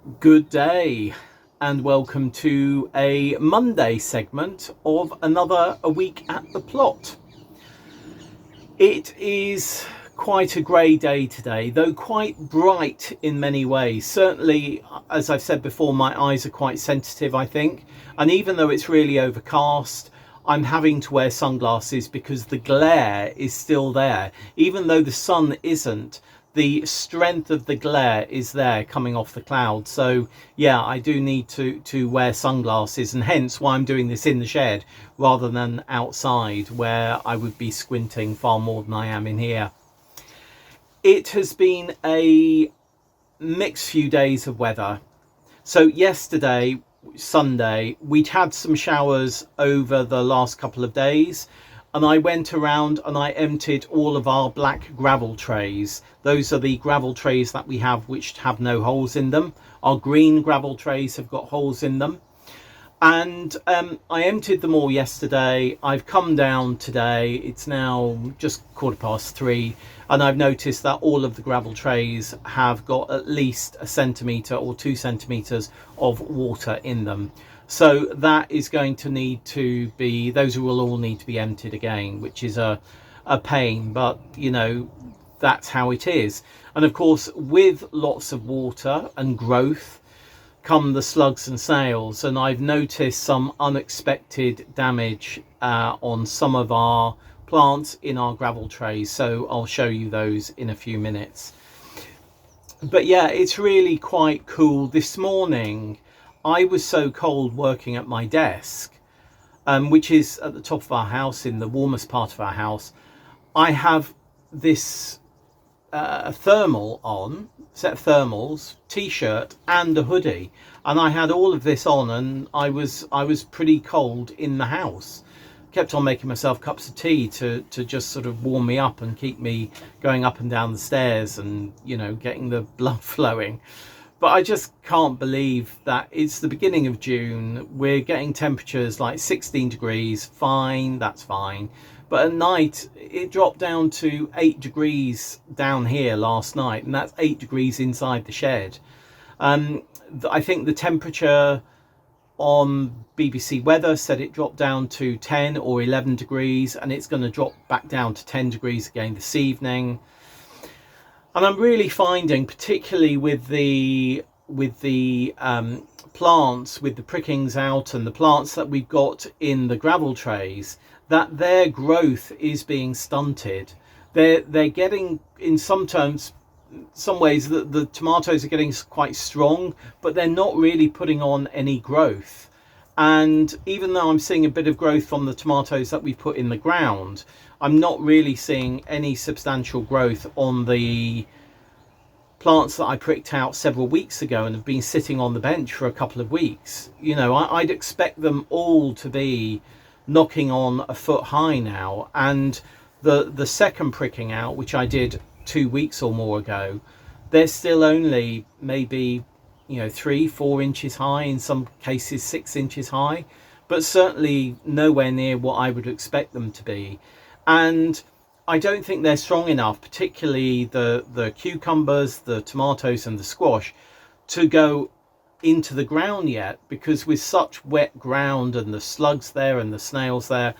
Good day and welcome to a Monday segment of another A Week at the Plot. It is quite a grey day today, though quite bright in many ways. Certainly, as I've said before, my eyes are quite sensitive, I think, and even though it's really overcast, I'm having to wear sunglasses because the glare is still there. Even though the sun isn't, the strength of the glare is there coming off the clouds. So yeah, I do need to wear sunglasses, and hence why I'm doing this in the shed rather than outside where I would be squinting far more than I am in here. It has been a mixed few days of weather. So yesterday, Sunday, we'd had some showers over the last couple of days, and I went around and I emptied all of our black gravel trays. Those are the gravel trays that we have which have no holes in them. Our green gravel trays have got holes in them. And I emptied them all yesterday. I've come down today. It's now just 3:15, and I've noticed that all of the gravel trays have got at least a centimetre or 2 centimetres of water in them. So that is going to need to be, those will all need to be emptied again, which is a pain, but you know, that's how it is. And of course, with lots of water and growth come the slugs and snails, and I've noticed some unexpected damage on some of our plants in our gravel trays, so I'll show you those in a few minutes. But yeah, it's really quite cool. This morning I was so cold working at my desk, which is at the top of our house, in the warmest part of our house. I have this thermal on, set of thermals, t-shirt and a hoodie, and I had all of this on, and I was pretty cold in the house. Kept on making myself cups of tea to just sort of warm me up and keep me going up and down the stairs and, you know, getting the blood flowing. But I just can't believe that it's the beginning of June. We're getting temperatures like 16 degrees, fine, that's fine. But at night, it dropped down to 8 degrees down here last night, and that's 8 degrees inside the shed. I think the temperature on BBC Weather said it dropped down to 10 or 11 degrees, and it's going to drop back down to 10 degrees again this evening. And I'm really finding, particularly with the plants, with the prickings out and the plants that we've got in the gravel trays, that their growth is being stunted. They're getting, in some terms, some ways, the tomatoes are getting quite strong, but they're not really putting on any growth. And even though I'm seeing a bit of growth from the tomatoes that we put in the ground, I'm not really seeing any substantial growth on the plants that I pricked out several weeks ago and have been sitting on the bench for a couple of weeks. You know, I'd expect them all to be knocking on a foot high now. And the second pricking out, which I did 2 weeks or more ago, they're still only maybe, you know, 3-4 inches high, in some cases 6 inches high, but certainly nowhere near what I would expect them to be. And I don't think they're strong enough, particularly the cucumbers, the tomatoes and the squash, to go into the ground yet, because with such wet ground and the slugs there and the snails there,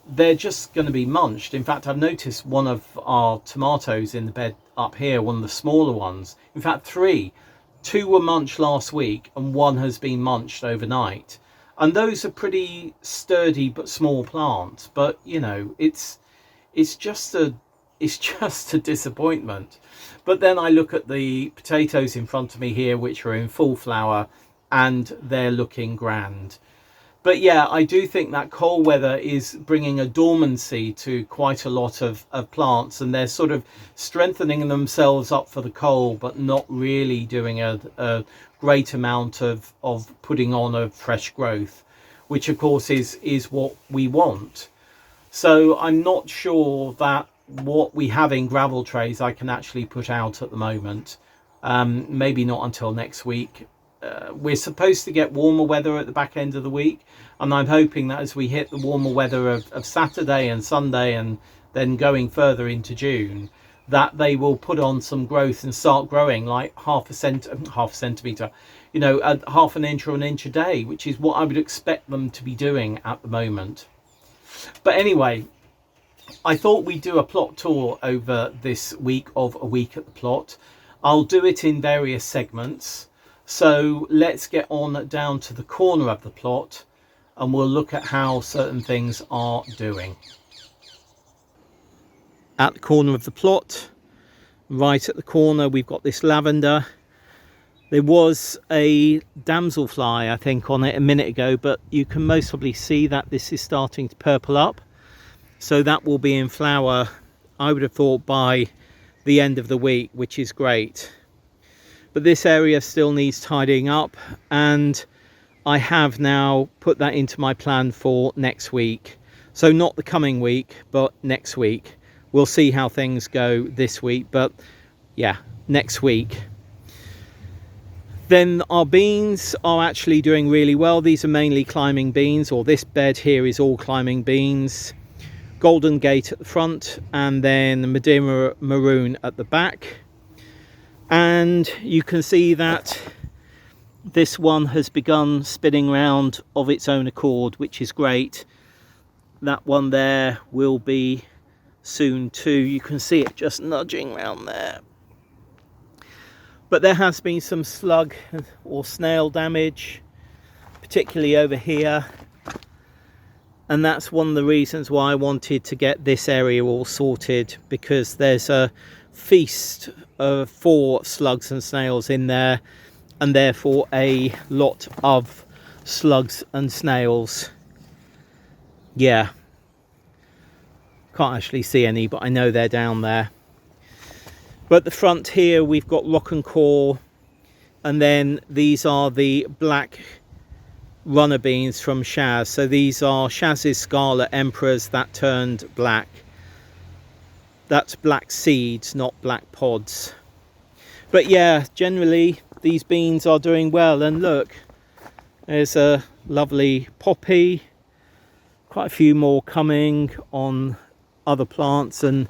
they're just going to be munched. In fact, I've noticed one of our tomatoes in the bed up here, one of the smaller ones, in fact 2 were munched last week and 1 has been munched overnight. And those are pretty sturdy but small plants. But you know, it's just a disappointment. But then I look at the potatoes in front of me here, which are in full flower, and they're looking grand. But yeah, I do think that cold weather is bringing a dormancy to quite a lot of plants, and they're sort of strengthening themselves up for the cold, but not really doing a great amount of putting on a fresh growth, which of course is what we want. So I'm not sure that what we have in gravel trays I can actually put out at the moment. Maybe not until next week. We're supposed to get warmer weather at the back end of the week, and I'm hoping that as we hit the warmer weather of Saturday and Sunday, and then going further into June, that they will put on some growth and start growing like half a centimetre, you know, half an inch or an inch a day, which is what I would expect them to be doing at the moment. But anyway, I thought we'd do a plot tour over this week of a week at the plot. I'll do it in various segments. So let's get on down to the corner of the plot and we'll look at how certain things are doing. At the corner of the plot, right at the corner, we've got this lavender. There was a damselfly, I think, on it a minute ago, but you can most probably see that this is starting to purple up. So that will be in flower, I would have thought, by the end of the week, which is great. But this area still needs tidying up, and I have now put that into my plan for next week. So not the coming week, but next week. We'll see how things go this week, but yeah, next week. Then our beans are actually doing really well. These are mainly climbing beans, or this bed here is all climbing beans. Golden Gate at the front, and then Madeira Maroon at the back. And you can see that this one has begun spinning round of its own accord, which is great. That one there will be soon too. You can see it just nudging round there. But there has been some slug or snail damage, particularly over here. And that's one of the reasons why I wanted to get this area all sorted, because there's a feast for slugs and snails in there, and therefore a lot of slugs and snails. Yeah. Can't actually see any, but I know they're down there. But at the front here, we've got rock and core, and then these are the black runner beans from Shaz. So these are Shaz's Scarlet Emperors that turned black. That's black seeds, not black pods. But yeah, generally these beans are doing well. And look, there's a lovely poppy, quite a few more coming on other plants, and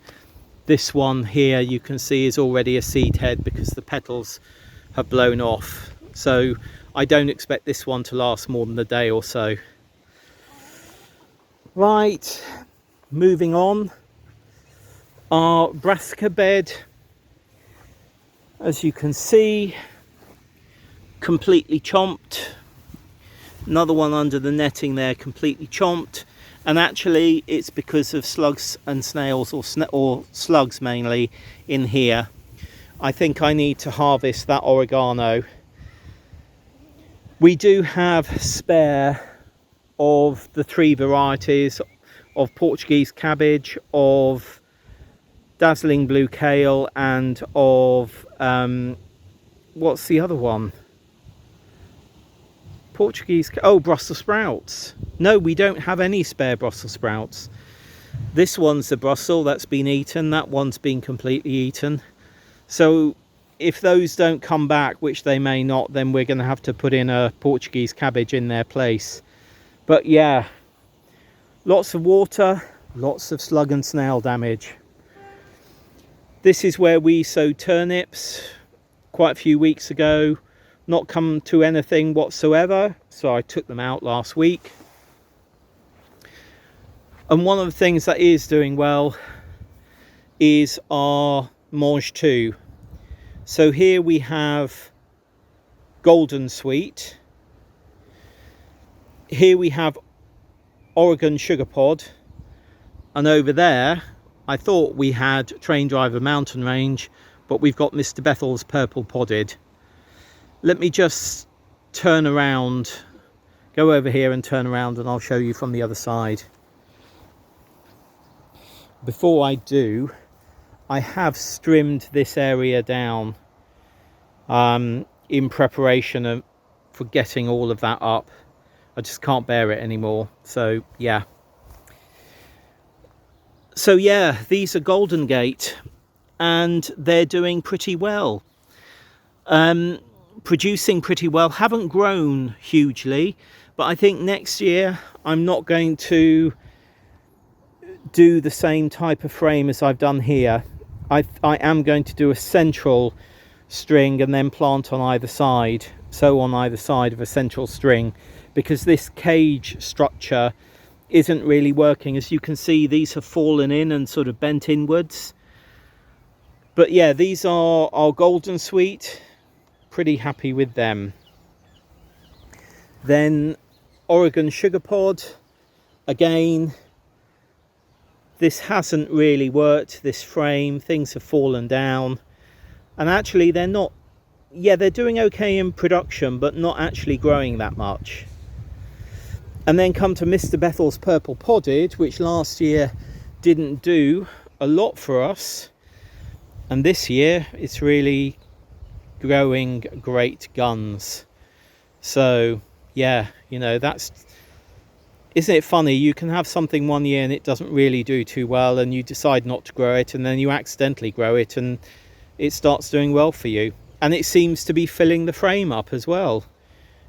this one here you can see is already a seed head because the petals have blown off. So I don't expect this one to last more than a day or so. Right, moving on. Our brassica bed, as you can see, completely chomped. Another one under the netting there, completely chomped. And actually it's because of slugs and snails, or slugs mainly, in here. I think I need to harvest that oregano. We do have spare of the 3 varieties of Portuguese cabbage, of dazzling blue kale, and of what's the other one? Brussels sprouts. No, we don't have any spare Brussels sprouts. This one's the Brussels that's been eaten. That one's been completely eaten. So if those don't come back, which they may not, then we're going to have to put in a Portuguese cabbage in their place. But yeah, lots of water, lots of slug and snail damage. This is where we sowed turnips quite a few weeks ago. Not come to anything whatsoever, so I took them out last week. And one of the things that is doing well is our mange tout. So here we have golden sweet. Here we have Oregon sugar pod, and over there I thought we had Train Driver Mountain Range, but we've got Mr. Bethel's purple podded. Let me just turn around, go over here and turn around, and I'll show you from the other side. Before I do, I have trimmed this area down in preparation for getting all of that up. I just can't bear it anymore. So yeah. So yeah, these are Golden Gate, and they're doing pretty well. Producing pretty well. Haven't grown hugely, but I think next year I'm not going to do the same type of frame as I've done here. I am going to do a central string and then plant on either side, sow on either side of a central string, because this cage structure isn't really working. As you can see, these have fallen in and sort of bent inwards. But yeah, these are our golden sweet. Pretty happy with them. Then Oregon sugar pod. Again, this hasn't really worked, this frame. Things have fallen down. And actually they're not, yeah, they're doing okay in production, but not actually growing that much. And then come to Mr. Bethel's purple podded, which last year didn't do a lot for us. And this year it's really growing great guns. So yeah, you know, isn't it funny? You can have something one year and it doesn't really do too well, and you decide not to grow it, and then you accidentally grow it and it starts doing well for you. And it seems to be filling the frame up as well,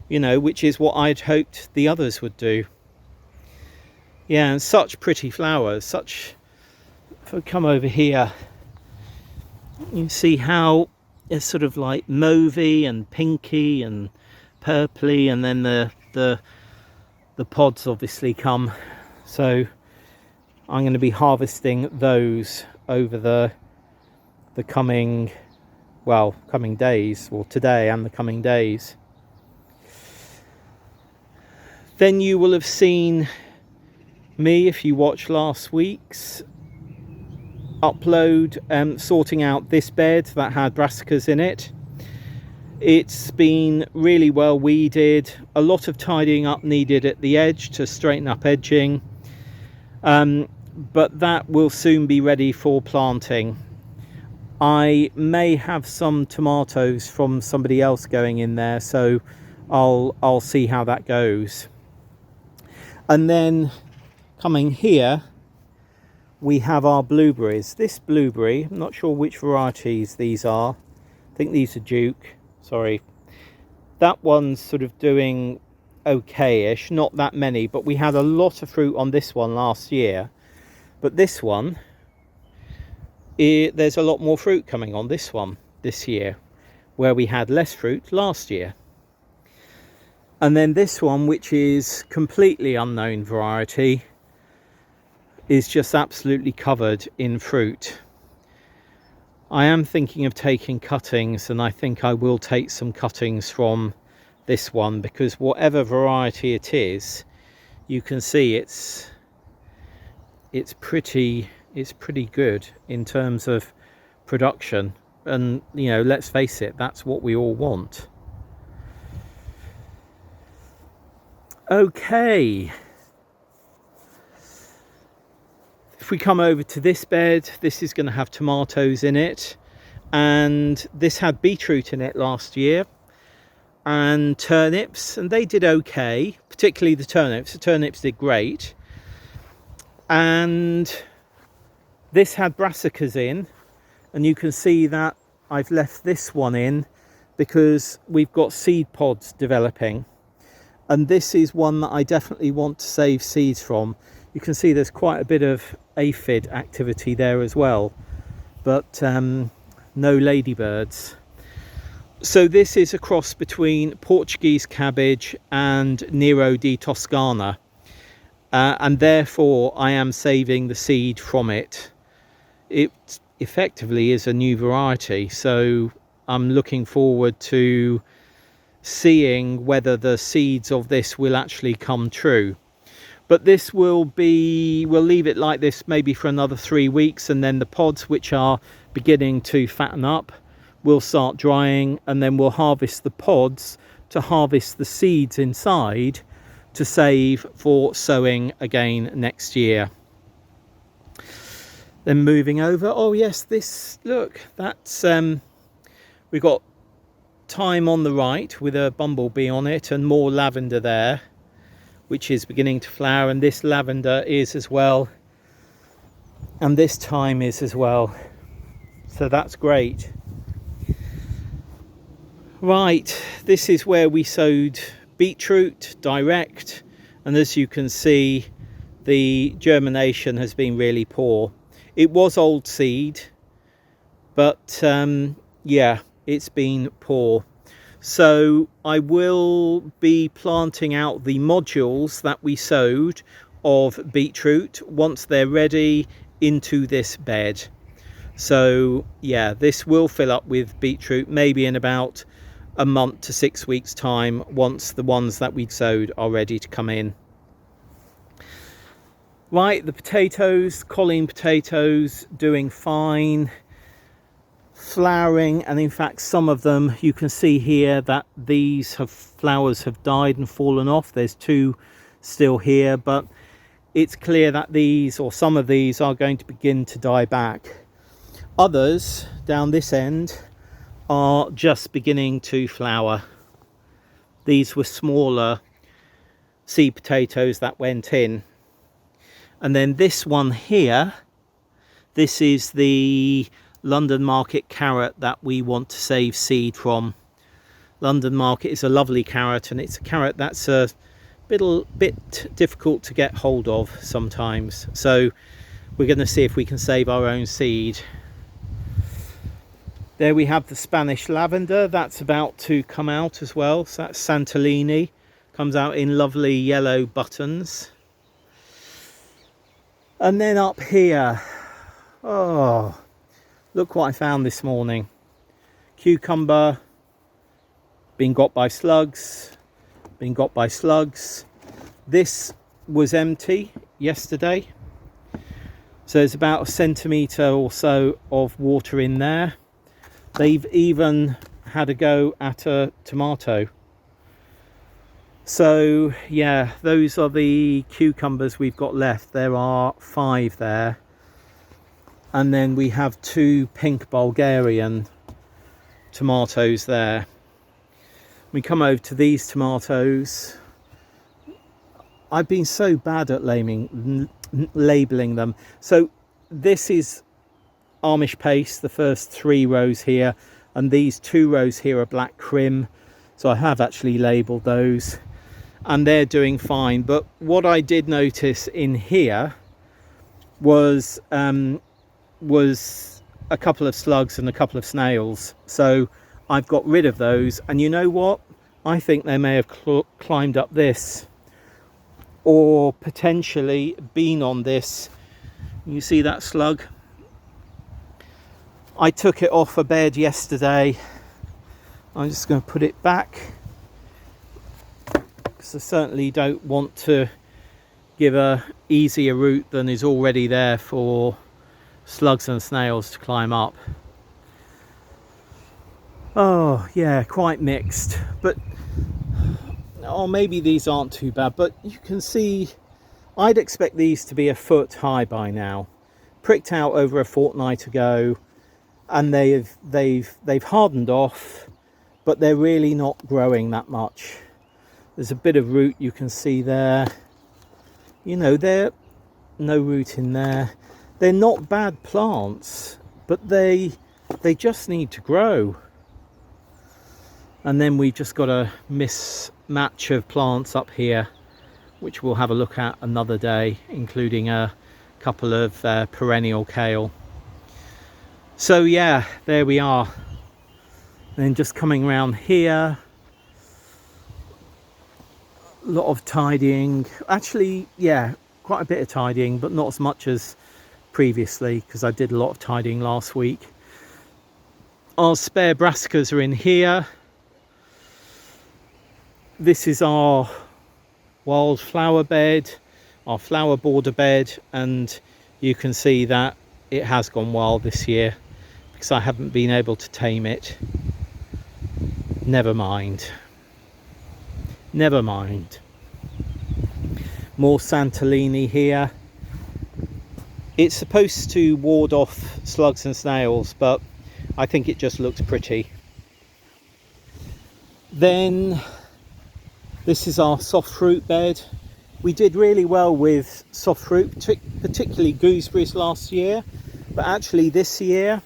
you know, which is what I'd hoped the others would do. Yeah, and such pretty flowers. Such, if I come over here, you see how it's sort of like mauvey and pinky and purpley, and then the pods obviously come. So I'm going to be harvesting those over the coming days, or today and the coming days. Then you will have seen me, if you watched last week's upload, sorting out this bed that had brassicas in it. It's been really well weeded, a lot of tidying up needed at the edge to straighten up edging, but that will soon be ready for planting. I may have some tomatoes from somebody else going in there, so I'll see how that goes. And then coming here, we have our blueberries. This blueberry, I'm not sure which varieties these are. I think these are Duke. Sorry. That one's sort of doing okay-ish, not that many, but we had a lot of fruit on this one last year. But this one, there's a lot more fruit coming on this one this year, where we had less fruit last year. And then this one, which is completely unknown variety, is just absolutely covered in fruit. I am thinking of taking cuttings, and I think I will take some cuttings from this one, because whatever variety it is, you can see it's pretty good in terms of production. And you know, let's face it, that's what we all want. Okay, if we come over to this bed, this is going to have tomatoes in it, and this had beetroot in it last year, and turnips, and they did okay, particularly the turnips. The turnips did great. And this had brassicas in, and you can see that I've left this one in because we've got seed pods developing, and this is one that I definitely want to save seeds from. You can see there's quite a bit of aphid activity there as well, but no ladybirds. So this is a cross between Portuguese cabbage and Nero di Toscana, and therefore I am saving the seed from it. It effectively is a new variety, so I'm looking forward to seeing whether the seeds of this will actually come true. But this will be, we'll leave it like this maybe for another 3 weeks, and then the pods, which are beginning to fatten up, will start drying, and then we'll harvest the pods to harvest the seeds inside to save for sowing again next year. Then moving over, oh yes, this, look, that's we've got thyme on the right with a bumblebee on it, and more lavender there, which is beginning to flower, and this lavender is as well, and this thyme is as well, so that's great. Right, this is where we sowed beetroot direct, and as you can see, the germination has been really poor. It was old seed, but yeah, it's been poor. So I will be planting out the modules that we sowed of beetroot once they're ready into this bed. So yeah, this will fill up with beetroot maybe in about a month to 6 weeks time, once the ones that we sowed are ready to come in. Right, the potatoes, Colleen potatoes, doing fine, flowering, and in fact some of them you can see here that these flowers have died and fallen off. There's 2 still here, but it's clear that these, or some of these, are going to begin to die back. Others down this end are just beginning to flower. These were smaller seed potatoes that went in. And then this one here, this is the London Market carrot that we want to save seed from. London Market is a lovely carrot, and it's a carrot that's a bit difficult to get hold of sometimes. So we're going to see if we can save our own seed. There we have the Spanish lavender, that's about to come out as well. So that's Santolini, comes out in lovely yellow buttons. And then up here, oh, look what I found this morning. Cucumber, been got by slugs, been got by slugs. This was empty yesterday. So there's about 1 centimetre or so of water in there. They've even had a go at a tomato. So yeah, those are the cucumbers we've got left. There are 5 there. And then we have 2 pink Bulgarian tomatoes there. We come over to these tomatoes. I've been so bad at labelling them. So this is Amish paste, the first 3 rows here, and these 2 rows here are black crim. So I have actually labelled those, and they're doing fine. But what I did notice in here was a couple of slugs and a couple of snails. So I've got rid of those, and you know what? I think they may have climbed up this, or potentially been on this. You see that slug? I took it off a bed yesterday. I'm just going to put it back, because I certainly don't want to give a easier route than is already there for slugs and snails to climb up. Oh yeah, quite mixed, but oh, maybe these aren't too bad. But you can see, I'd expect these to be a foot high by now. Pricked out over a fortnight ago, and they've hardened off, but they're really not growing that much. There's a bit of root you can see there. You know, there's no root in there. They're not bad plants, but they just need to grow. And then we've just got a mismatch of plants up here, which we'll have a look at another day, including a couple of perennial kale. So yeah, there we are. Then just coming around here, a lot of tidying. Actually, yeah, quite a bit of tidying, but not as much as previously, because I did a lot of tidying last week. Our spare brassicas are in here. This is our wildflower bed, our flower border bed, and you can see that it has gone wild this year because I haven't been able to tame it. Never mind. Never mind. More Santolini here. It's supposed to ward off slugs and snails, but I think it just looks pretty. Then this is our soft fruit bed. We did really well with soft fruit, particularly gooseberries last year, but actually this year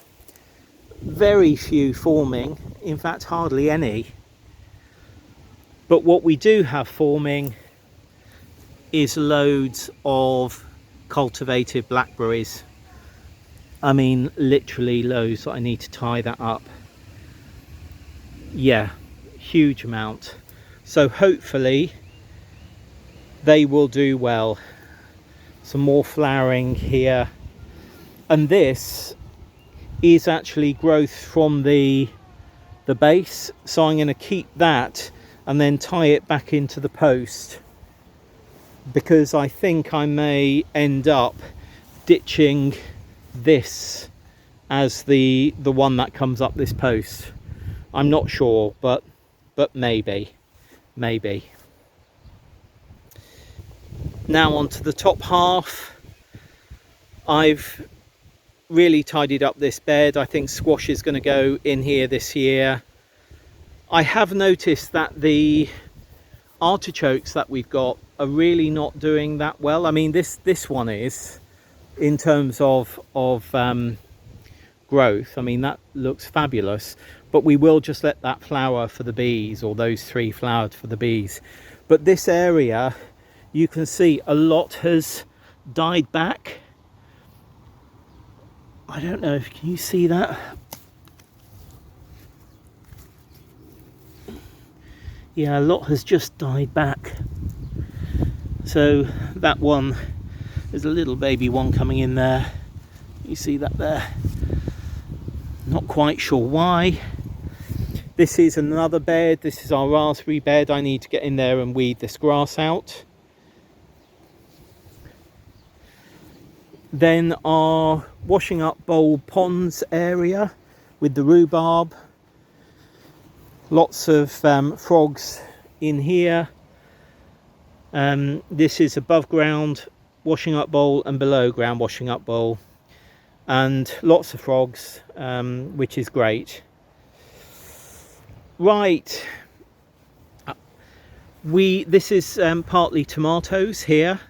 very few forming, in fact hardly any. But what we do have forming is loads of cultivated blackberries. I mean, literally loads that I need to tie that up. Yeah, huge amount. So hopefully they will do well. Some more flowering here, and this is actually growth from the base, so I'm going to keep that and then tie it back into the post, because I think I may end up ditching this as the one that comes up this post. I'm not sure, but maybe. Now onto the top half. I've really tidied up this bed. I think squash is going to go in here this year. I have noticed that the artichokes that we've got are really not doing that well. I mean, this one is, in terms of growth. I mean, that looks fabulous, but we will just let that flower for the bees, or those 3 flowered for the bees. But this area, you can see a lot has died back. I don't know if can you see that. Yeah, a lot has just died back. So that one, there's a little baby one coming in there. You see that there? Not quite sure why. This is another bed. This is our raspberry bed. I need to get in there and weed this grass out. Then our washing up bowl ponds area with the rhubarb. Lots of frogs in here. This is above ground washing up bowl and below ground washing up bowl, and lots of frogs, which is great. Right, this is partly tomatoes here.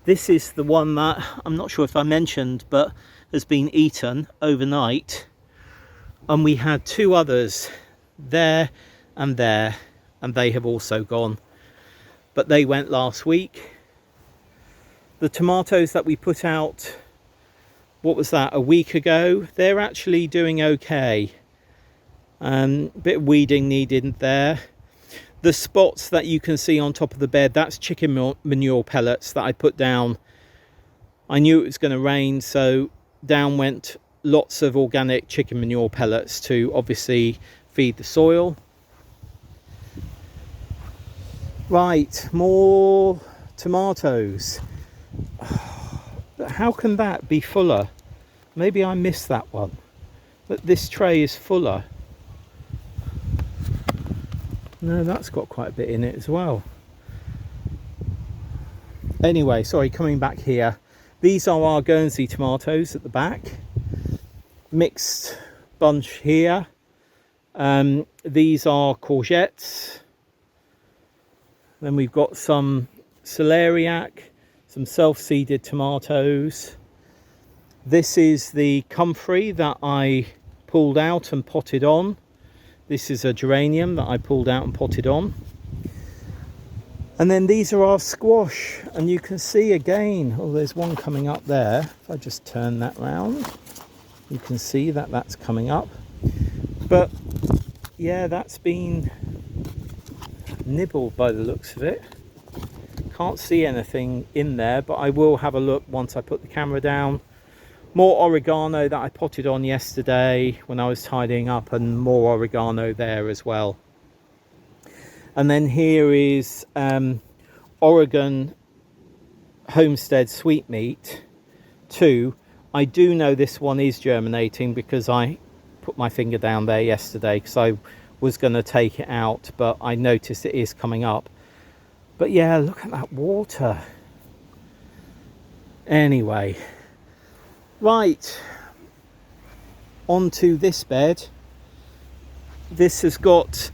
This is the one that I'm not sure if I mentioned, but has been eaten overnight, and we had 2 others there, and they have also gone, but they went last week. The tomatoes that we put out, what was that, a week ago, they're actually doing okay. A bit of weeding needed there. The spots that you can see on top of the bed, that's chicken manure pellets that I put down. I knew it was going to rain, so down went lots of organic chicken manure pellets to obviously feed the soil. Right, more tomatoes. But how can that be fuller? Maybe I missed that one, but this tray is fuller. No, that's got quite a bit in it as well. Anyway, sorry, coming back here. These are our Guernsey tomatoes at the back. Mixed bunch here. These are courgettes. Then we've got some celeriac, some self-seeded tomatoes. This is the comfrey that I pulled out and potted on. This is a geranium that I pulled out and potted on. And then these are our squash, and you can see again, oh, there's one coming up there. If I just turn that round, you can see that that's coming up. But yeah, that's been nibbled by the looks of it. Can't see anything in there, but I will have a look once I put the camera down. More oregano that I potted on yesterday when I was tidying up, and more oregano there as well. And then here is Oregon Homestead Sweetmeat 2. I do know this one is germinating because I put my finger down there yesterday because I was going to take it out, but I noticed it is coming up. But yeah, look at that water. Anyway, right, onto this bed. This has got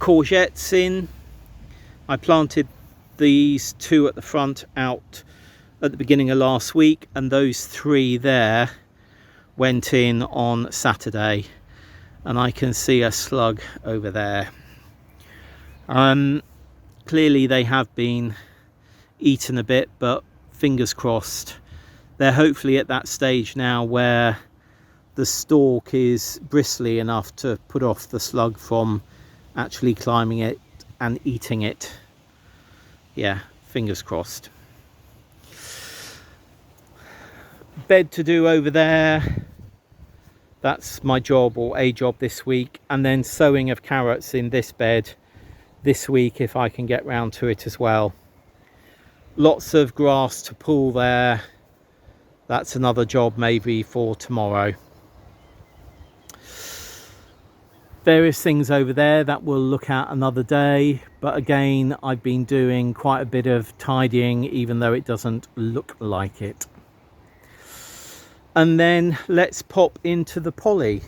courgettes in. I planted these 2 at the front out at the beginning of last week, and those 3 there went in on Saturday, and I can see a slug over there. Clearly they have been eaten a bit, but fingers crossed they're hopefully at that stage now where the stalk is bristly enough to put off the slug from actually climbing it and eating it. Yeah, fingers crossed. Bed to do over there. That's my job, or a job this week. And then sowing of carrots in this bed this week if I can get round to it as well. Lots of grass to pull there. That's another job maybe for tomorrow. Various things over there that we'll look at another day, but again, I've been doing quite a bit of tidying even though it doesn't look like it. And then let's pop into the poly.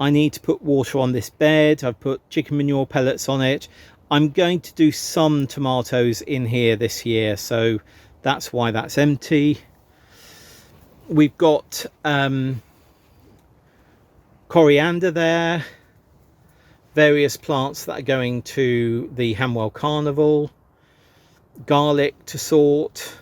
I need to put water on this bed. I've put chicken manure pellets on it. I'm going to do some tomatoes in here this year, so that's why that's empty. We've got coriander there, various plants that are going to the Hamwell Carnival, garlic to sort,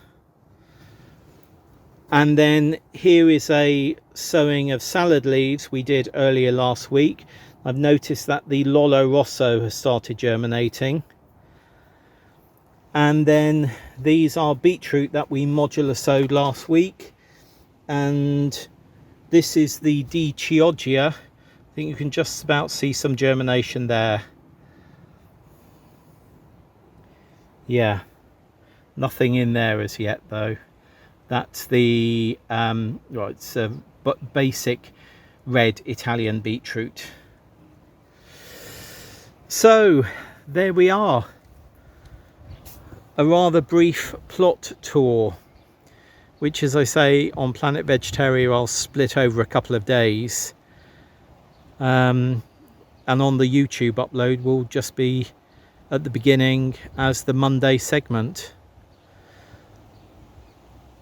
and then here is a sowing of salad leaves we did earlier last week. I've noticed that the Lollo Rosso has started germinating, and then these are beetroot that we modular sowed last week, and this is the D. Chioggia. I think you can just about see some germination there. Yeah, nothing in there as yet though. That's the right, it's a basic red Italian beetroot. So there we are, a rather brief plot tour, which, as I say, on Planet Vegetarian I'll split over a couple of days, and on the YouTube upload will just be at the beginning as the Monday segment.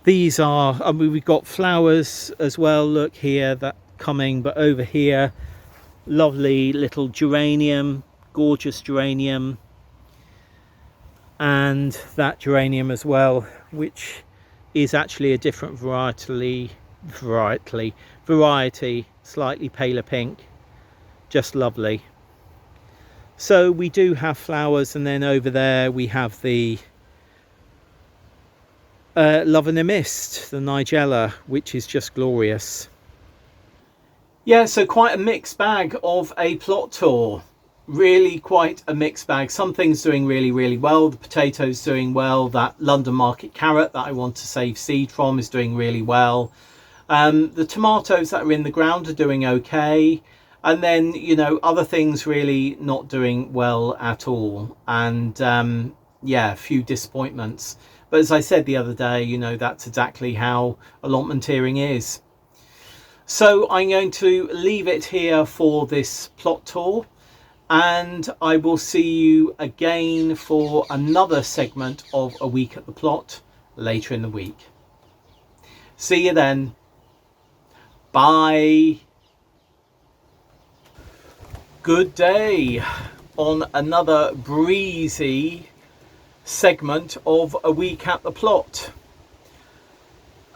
These are, I mean, we've got flowers as well, look here, that coming, but over here, lovely little geranium, gorgeous geranium, and that geranium as well, which is actually a different variety, slightly paler pink, just lovely. So we do have flowers, and then over there we have the Love in a Mist, the Nigella, which is just glorious. Yeah, so quite a mixed bag of a plot tour. Really quite a mixed bag. Some things doing really well. The potatoes doing well. That London Market carrot that I want to save seed from is doing really well. The tomatoes that are in the ground are doing okay. And then, you know, other things really not doing well at all. And yeah, a few disappointments. But as I said the other day, you know, that's exactly how allotmenteering is. So I'm going to leave it here for this plot tour, and I will see you again for another segment of A Week at the Plot later in the week. See you then. Bye. Good day on another breezy segment of A Week at the Plot.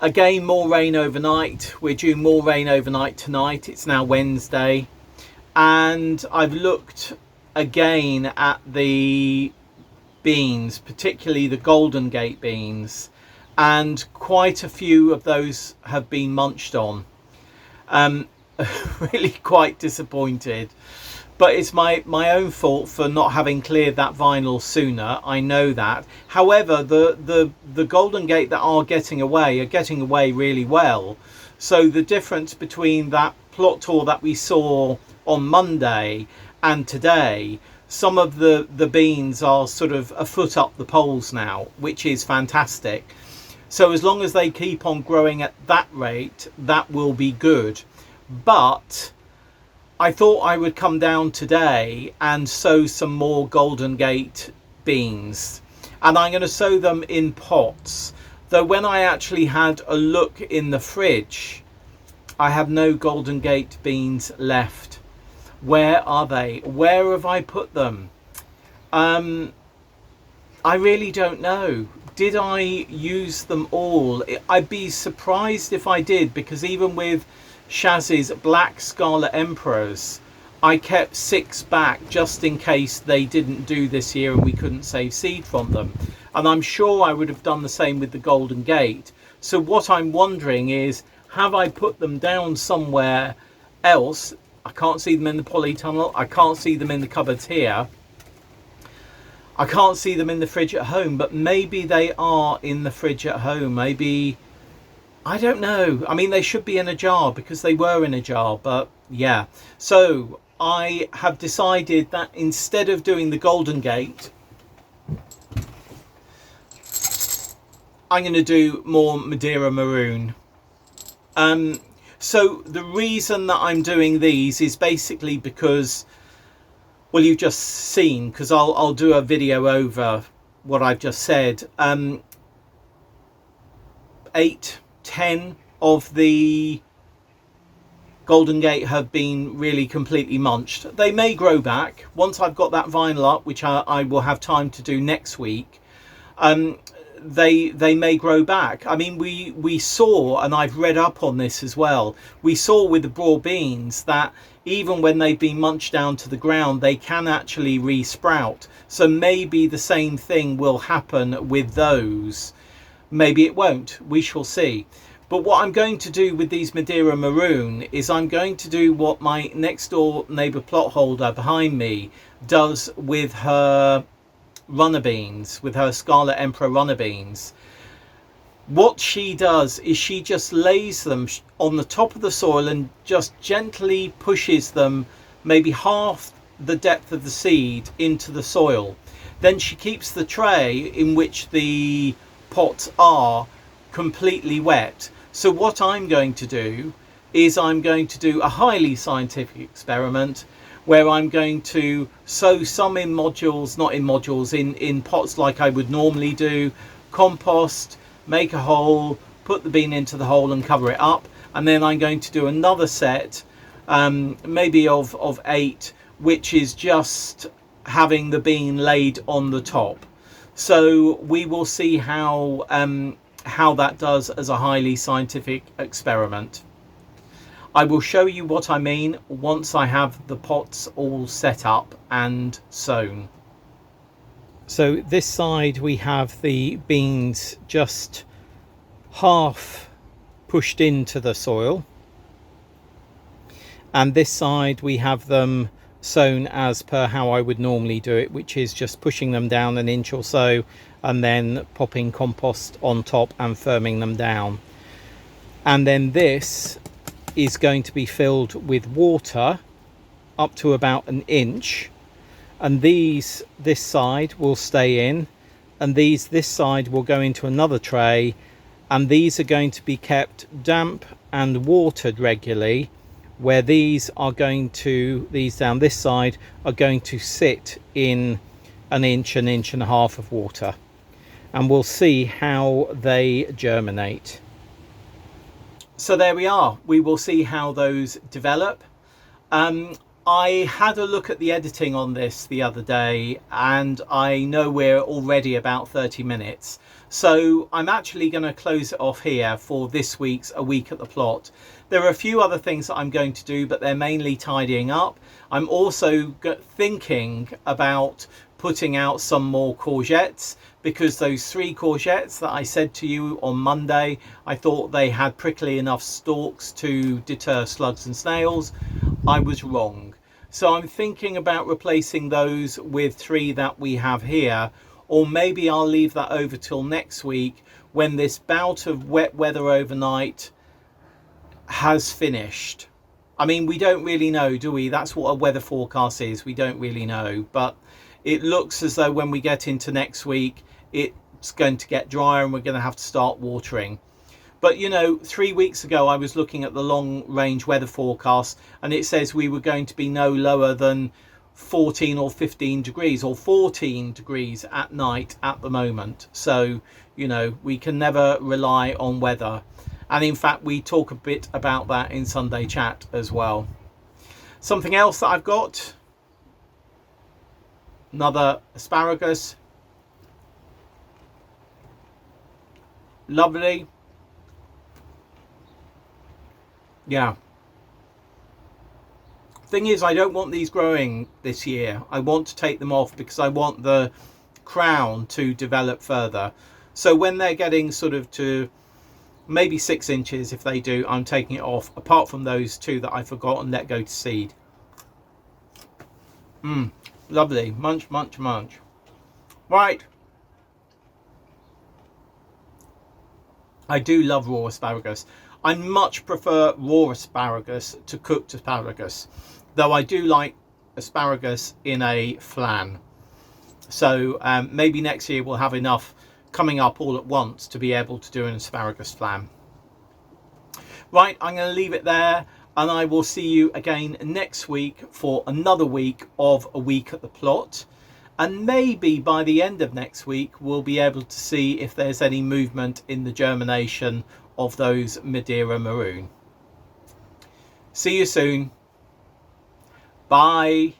Again, more rain overnight. We're due more rain overnight tonight. It's now Wednesday, and I've looked again at the beans, particularly the Golden Gate beans, and quite a few of those have been munched on. Really quite disappointed. But it's my own fault for not having cleared that vinyl sooner. I know that. However, the Golden Gate that are getting away really well. So the difference between that plot tour that we saw on Monday and today, some of the beans are sort of a foot up the poles now, which is fantastic. So as long as they keep on growing at that rate, that will be good. But I thought I would come down today and sow some more Golden Gate beans, and I'm going to sow them in pots, though when I actually had a look in the fridge, I have no Golden Gate beans left. Where are they? Where have I put them? I really don't know. did I use them all? I'd be surprised if I did, because even with Shaz's black Scarlet Emperors, I kept 6 back just in case they didn't do this year and we couldn't save seed from them. And I'm sure I would have done the same with the Golden Gate. So what I'm wondering is, have I put them down somewhere else? I can't see them in the polytunnel. I can't see them in the cupboards here. I can't see them in the fridge at home, but maybe they are in the fridge at home. Maybe, I don't know. I mean, they should be in a jar because they were in a jar, but yeah. So I have decided that instead of doing the Golden Gate, I'm going to do more Madeira Maroon. So the reason that I'm doing these is basically because, well, you've just seen, because I'll do a video over what I've just said. 8, 10 of the Golden Gate have been really completely munched. They may grow back once I've got that vinyl up, which I will have time to do next week. They may grow back. I mean, we saw, and I've read up on this as well, we saw with the broad beans that even when they've been munched down to the ground, they can actually re-sprout. So maybe the same thing will happen with those. Maybe it won't. We shall see. But what I'm going to do with these Madeira Maroon is I'm going to do what my next door neighbour plot holder behind me does with her runner beans, with her Scarlet Emperor runner beans. What she does is she just lays them on the top of the soil and just gently pushes them maybe half the depth of the seed into the soil. Then she keeps the tray in which the pots are completely wet. So what I'm going to do is I'm going to do a highly scientific experiment where I'm going to sow some in modules, not in modules, in pots like I would normally do, compost, make a hole, put the bean into the hole and cover it up. And then I'm going to do another set, maybe of 8, which is just having the bean laid on the top. So we will see how that does as a highly scientific experiment. I will show you what I mean once I have the pots all set up and sown. So this side we have the beans just half pushed into the soil, and this side we have them sown as per how I would normally do it, which is just pushing them down an inch or so and then popping compost on top and firming them down. And then this is going to be filled with water up to about an inch, and this side will stay in, and this side will go into another tray, and these are going to be kept damp and watered regularly, where these down this side are going to sit in an inch and a half of water, and we'll see how they germinate. So there we are. We will see how those develop. I had a look at the editing on this the other day, and I know we're already about 30 minutes. So I'm actually going to close it off here for this week's A Week at the Plot. There are a few other things that I'm going to do, but they're mainly tidying up. I'm also thinking about putting out some more courgettes, because those 3 courgettes that I said to you on Monday, I thought they had prickly enough stalks to deter slugs and snails. I was wrong. So I'm thinking about replacing those with 3 that we have here, or maybe I'll leave that over till next week when this bout of wet weather overnight has finished. I mean, we don't really know, do we? That's what a weather forecast is. We don't really know, but it looks as though when we get into next week, it's going to get drier and we're going to have to start watering. But you know, 3 weeks ago I was looking at the long range weather forecast, and it says we were going to be no lower than 14 or 15 degrees or 14 degrees at night at the moment. So, you know, we can never rely on weather. And in fact, we talk a bit about that in Sunday chat as well. Something else that I've got, another asparagus. Lovely. Yeah. Thing is, I don't want these growing this year. I want to take them off because I want the crown to develop further. So when they're getting sort of to maybe 6 inches, if they do, I'm taking it off, apart from those two that I forgot and let go to seed. Lovely. Munch, munch, munch. Right. I do love raw asparagus. I much prefer raw asparagus to cooked asparagus, though I do like asparagus in a flan. So maybe next year we'll have enough coming up all at once to be able to do an asparagus flan. Right, I'm going to leave it there, and I will see you again next week for another week of A Week at the Plot. And maybe by the end of next week, we'll be able to see if there's any movement in the germination of those Madeira Maroon. See you soon. Bye.